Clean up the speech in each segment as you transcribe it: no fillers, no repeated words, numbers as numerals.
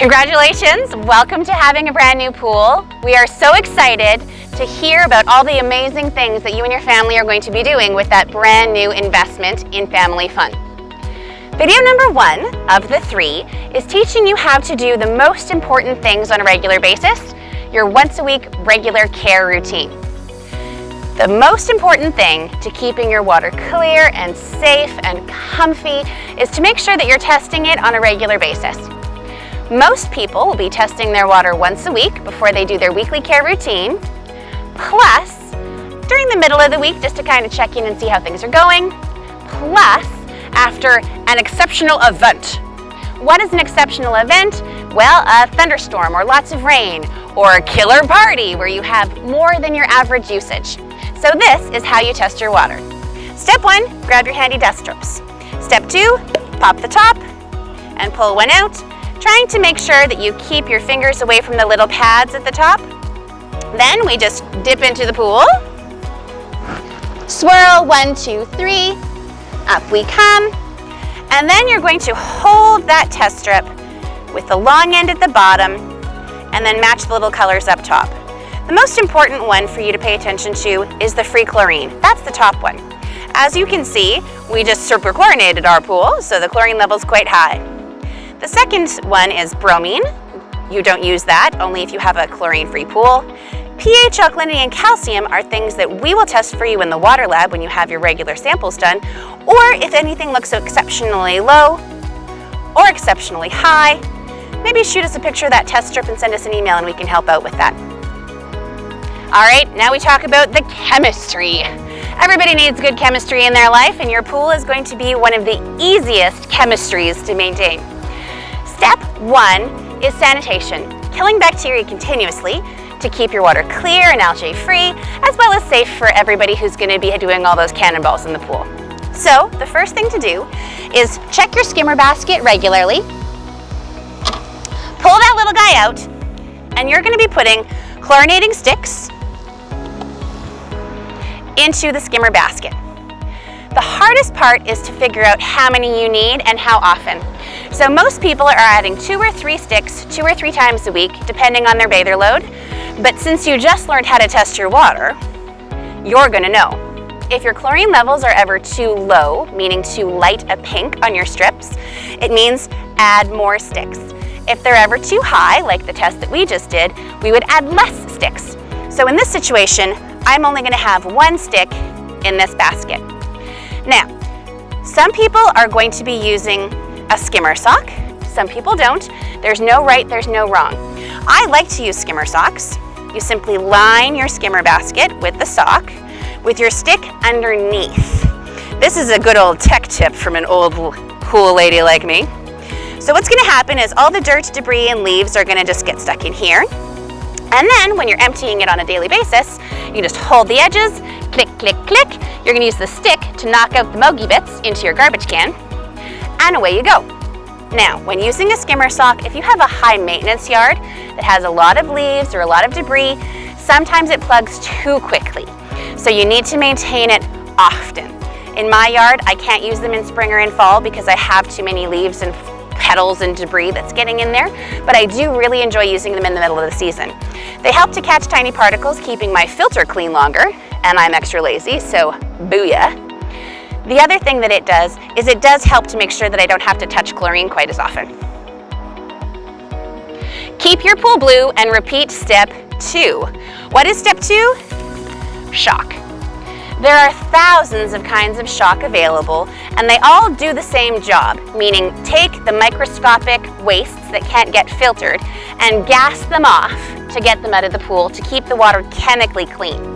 Congratulations! Welcome to having a brand new pool. We are so excited to hear about all the amazing things that you and your family are going to be doing with that brand new investment in family fun. Video number 1 of the 3 is teaching you how to do the most important things on a regular basis, your once a week regular care routine. The most important thing to keeping your water clear and safe and comfy is to make sure that you're testing it on a regular basis. Most people will be testing their water once a week before they do their weekly care routine, plus during the middle of the week just to kind of check in and see how things are going, plus after an exceptional event. What is an exceptional event? Well, a thunderstorm or lots of rain or a killer party where you have more than your average usage. So this is how you test your water. Step 1, grab your handy dust strips. Step 2, pop the top and pull one out, trying to make sure that you keep your fingers away from the little pads at the top. Then we just dip into the pool. Swirl, 1, 2, 3, up we come. And then you're going to hold that test strip with the long end at the bottom and then match the little colors up top. The most important one for you to pay attention to is the free chlorine. That's the top one. As you can see, we just super chlorinated our pool, so the chlorine level is quite high. The second one is bromine. You don't use that, only if you have a chlorine-free pool. pH, alkalinity, and calcium are things that we will test for you in the water lab when you have your regular samples done, or if anything looks exceptionally low or exceptionally high, maybe shoot us a picture of that test strip and send us an email and we can help out with that. All right, now we talk about the chemistry. Everybody needs good chemistry in their life, and your pool is going to be one of the easiest chemistries to maintain. Step 1 is sanitation, killing bacteria continuously to keep your water clear and algae-free, as well as safe for everybody who's going to be doing all those cannonballs in the pool. So the first thing to do is check your skimmer basket regularly, pull that little guy out, and you're going to be putting chlorinating sticks into the skimmer basket. The hardest part is to figure out how many you need and how often. So most people are adding 2 or 3 sticks 2 or 3 times a week, depending on their bather load. But since you just learned how to test your water, you're gonna know. If your chlorine levels are ever too low, meaning too light a pink on your strips, it means add more sticks. If they're ever too high, like the test that we just did, we would add less sticks. So in this situation, I'm only gonna have 1 stick in this basket. Now, some people are going to be using a skimmer sock. Some people don't. There's no right, there's no wrong. I like to use skimmer socks. You simply line your skimmer basket with the sock with your stick underneath. This is a good old tech tip from an old cool lady like me. So what's gonna happen is all the dirt, debris, and leaves are gonna just get stuck in here. And then when you're emptying it on a daily basis, you just hold the edges, click, click, click. You're gonna use the stick to knock out the moggy bits into your garbage can, and away you go. Now, when using a skimmer sock, if you have a high maintenance yard that has a lot of leaves or a lot of debris, sometimes it plugs too quickly. So you need to maintain it often. In my yard, I can't use them in spring or in fall because I have too many leaves and petals and debris that's getting in there, but I do really enjoy using them in the middle of the season. They help to catch tiny particles, keeping my filter clean longer, and I'm extra lazy, so booyah. The other thing that it does is it does help to make sure that I don't have to touch chlorine quite as often. Keep your pool blue and repeat step 2. What is step 2? Shock. There are thousands of kinds of shock available, and they all do the same job, meaning take the microscopic wastes that can't get filtered and gas them off to get them out of the pool to keep the water chemically clean.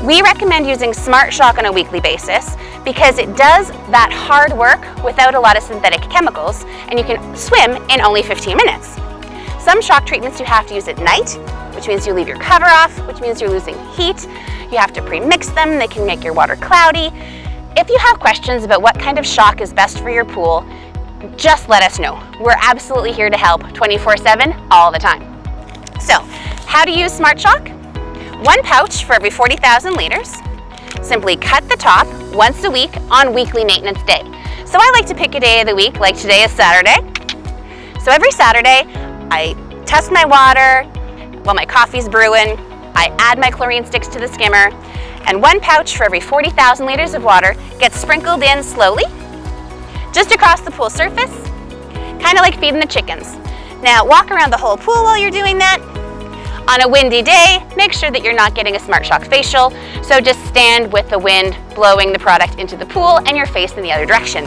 We recommend using Smart Shock on a weekly basis because it does that hard work without a lot of synthetic chemicals, and you can swim in only 15 minutes. Some shock treatments you have to use at night, which means you leave your cover off, which means you're losing heat. You have to pre-mix them, they can make your water cloudy. If you have questions about what kind of shock is best for your pool, just let us know. We're absolutely here to help 24/7 all the time. So, how to use Smart Shock? 1 pouch for every 40,000 liters. Simply cut the top once a week on weekly maintenance day. So I like to pick a day of the week, like today is Saturday. So every Saturday, I test my water while my coffee's brewing. I add my chlorine sticks to the skimmer, and 1 pouch for every 40,000 liters of water gets sprinkled in slowly, just across the pool surface, kind of like feeding the chickens. Now walk around the whole pool while you're doing that. On a windy day, make sure that you're not getting a Smart Shock facial, so just stand with the wind blowing the product into the pool and your face in the other direction.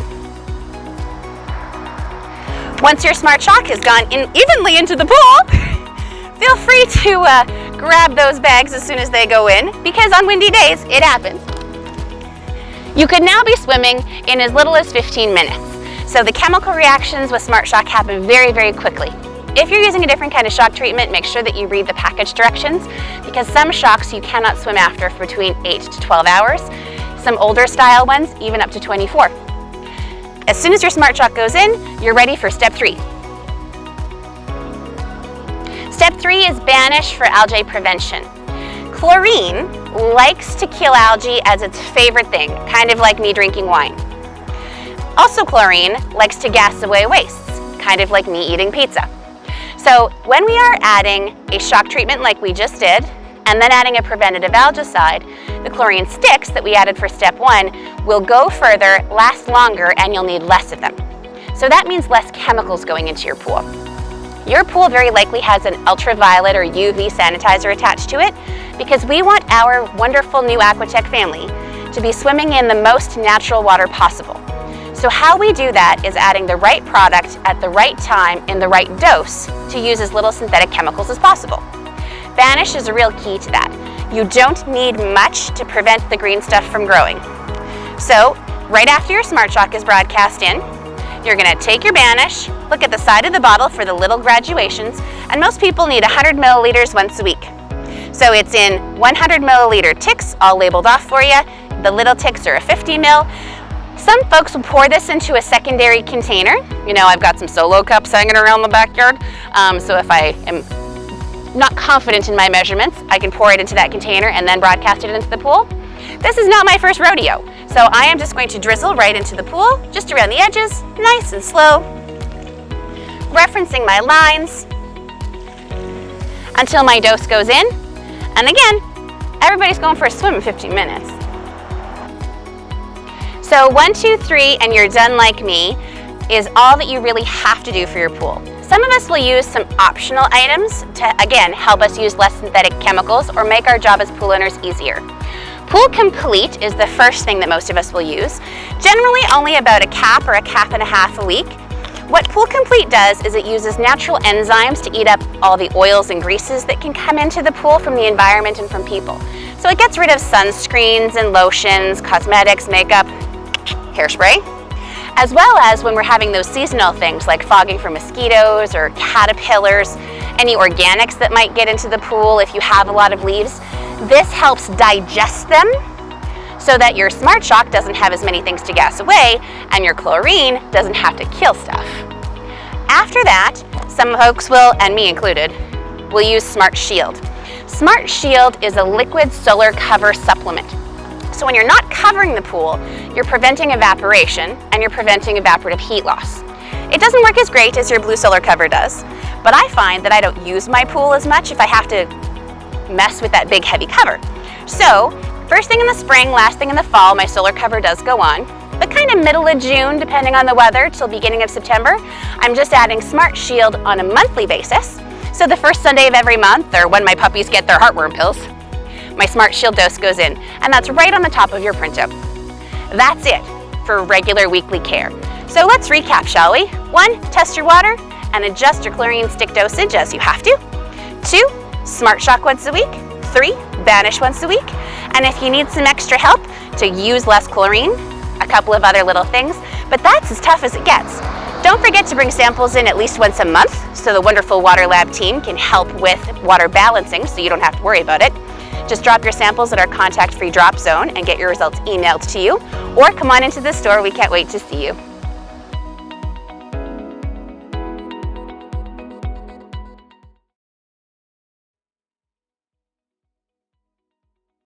Once your Smart Shock has gone evenly into the pool, feel free to grab those bags as soon as they go in, because on windy days, it happens. You could now be swimming in as little as 15 minutes. So the chemical reactions with Smart Shock happen very, very quickly. If you're using a different kind of shock treatment, make sure that you read the package directions, because some shocks you cannot swim after for between 8 to 12 hours. Some older style ones, even up to 24. As soon as your Smart Shock goes in, you're ready for step 3. Step 3 is Banish for algae prevention. Chlorine likes to kill algae as its favorite thing, kind of like me drinking wine. Also, chlorine likes to gas away wastes, kind of like me eating pizza. So when we are adding a shock treatment like we just did, and then adding a preventative algicide, the chlorine sticks that we added for step 1 will go further, last longer, and you'll need less of them. So that means less chemicals going into your pool. Your pool very likely has an ultraviolet or UV sanitizer attached to it, because we want our wonderful new Aqua-Tech family to be swimming in the most natural water possible. So how we do that is adding the right product at the right time in the right dose to use as little synthetic chemicals as possible. Banish is a real key to that. You don't need much to prevent the green stuff from growing. So right after your Smart Shock is broadcast in, you're going to take your Banish, look at the side of the bottle for the little graduations, and most people need 100 milliliters once a week. So it's in 100 milliliter ticks, all labeled off for you. The little ticks are a 50 mil. Some folks will pour this into a secondary container. You know, I've got some solo cups hanging around the backyard, so if I am not confident in my measurements, I can pour it into that container and then broadcast it into the pool. This is not my first rodeo, so I am just going to drizzle right into the pool, just around the edges, nice and slow, referencing my lines until my dose goes in. And again, everybody's going for a swim in 15 minutes. So 1, 2, 3, and you're done like me is all that you really have to do for your pool. Some of us will use some optional items to, again, help us use less synthetic chemicals or make our job as pool owners easier. Pool Complete is the first thing that most of us will use, generally only about a cap or a cap and a half a week. What Pool Complete does is it uses natural enzymes to eat up all the oils and greases that can come into the pool from the environment and from people. So it gets rid of sunscreens and lotions, cosmetics, makeup, hairspray, as well as when we're having those seasonal things like fogging for mosquitoes or caterpillars, any organics that might get into the pool if you have a lot of leaves. This helps digest them so that your Smart Shock doesn't have as many things to gas away and your chlorine doesn't have to kill stuff. After that, some folks will, and me included, will use Smart Shield. Smart Shield is a liquid solar cover supplement. So when you're not covering the pool, you're preventing evaporation and you're preventing evaporative heat loss. It doesn't work as great as your blue solar cover does, but I find that I don't use my pool as much if I have to mess with that big heavy cover. So first thing in the spring, last thing in the fall, my solar cover does go on, but kind of middle of June, depending on the weather, till beginning of September, I'm just adding Smart Shield on a monthly basis. So the first Sunday of every month, or when my puppies get their heartworm pills, my Smart Shield dose goes in, and that's right on the top of your printout. That's it for regular weekly care. So let's recap, shall we? 1, test your water and adjust your chlorine stick dosage as you have to. 2, Smart Shock once a week. 3, Banish once a week. And if you need some extra help to use less chlorine, a couple of other little things, but that's as tough as it gets. Don't forget to bring samples in at least once a month so the wonderful Water Lab team can help with water balancing so you don't have to worry about it. Just drop your samples at our contact-free drop zone and get your results emailed to you, or come on into the store. We can't wait to see you.